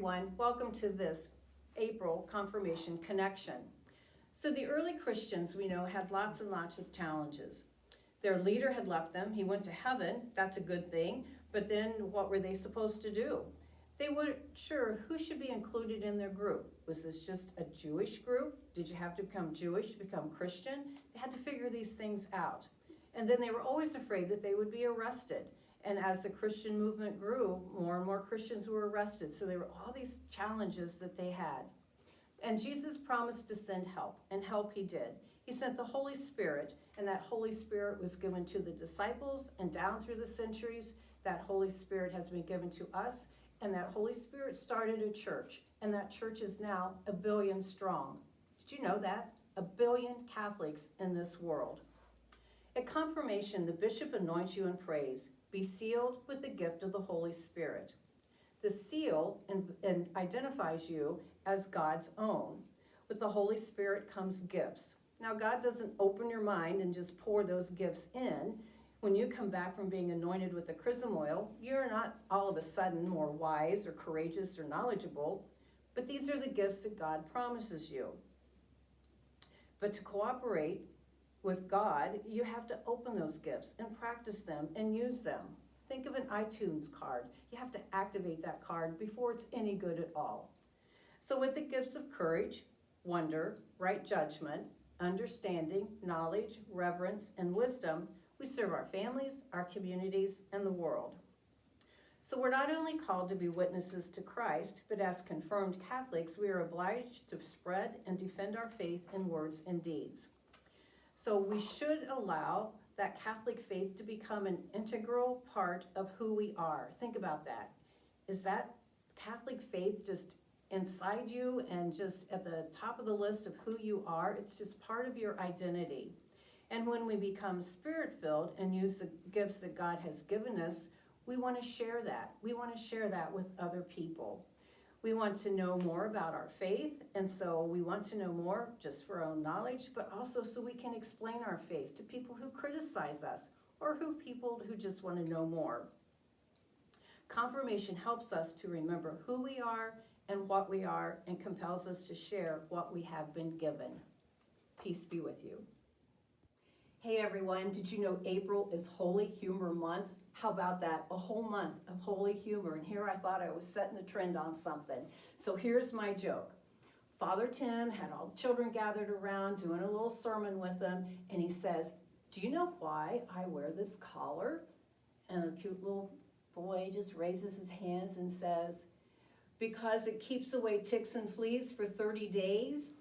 everyone. Welcome to this April Confirmation Connection. So the early Christians, we know, had lots and lots of challenges. Their leader had left them. He went to heaven. That's a good thing. But then what were they supposed to do? They weren't sure who should be included in their group. Was this just a Jewish group? Did you have to become Jewish to become Christian? They had to figure these things out. And then they were always afraid that they would be arrested. And as the Christian movement grew, more and more Christians were arrested. So there were all these challenges that they had. And Jesus promised to send help, and help he did. He sent the Holy Spirit, and that Holy Spirit was given to the disciples, and down through the centuries, that Holy Spirit has been given to us, and that Holy Spirit started a church, and that church is now 1 billion strong. Did you know that? 1 billion Catholics in this world. At confirmation, the bishop anoints you and prays, "Be sealed with the gift of the Holy Spirit." The seal and identifies you as God's own. With the Holy Spirit comes gifts. Now, God doesn't open your mind and just pour those gifts in. When you come back from being anointed with the chrism oil, you're not all of a sudden more wise or courageous or knowledgeable, but these are the gifts that God promises you. But to cooperate with God, you have to open those gifts and practice them and use them. Think of an iTunes card. You have to activate that card before it's any good at all. So with the gifts of courage, wonder, right judgment, understanding, knowledge, reverence, and wisdom, we serve our families, our communities, and the world. So we're not only called to be witnesses to Christ, but as confirmed Catholics, we are obliged to spread and defend our faith in words and deeds. So we should allow that Catholic faith to become an integral part of who we are. Think about that. Is that Catholic faith just inside you and just at the top of the list of who you are? It's just part of your identity. And when we become spirit-filled and use the gifts that God has given us, we want to share that. We want to share that with other people. We want to know more about our faith, and so we want to know more just for our own knowledge, but also so we can explain our faith to people who criticize us or people who just want to know more. Confirmation helps us to remember who we are and what we are, and compels us to share what we have been given. Peace be with you. Hey everyone, did you know April is Holy Humor Month? How about that? A whole month of holy humor. And here I thought I was setting the trend on something. So here's my joke. Father Tim had all the children gathered around doing a little sermon with them. And he says, "Do you know why I wear this collar?" And a cute little boy just raises his hands and says, "Because it keeps away ticks and fleas for 30 days.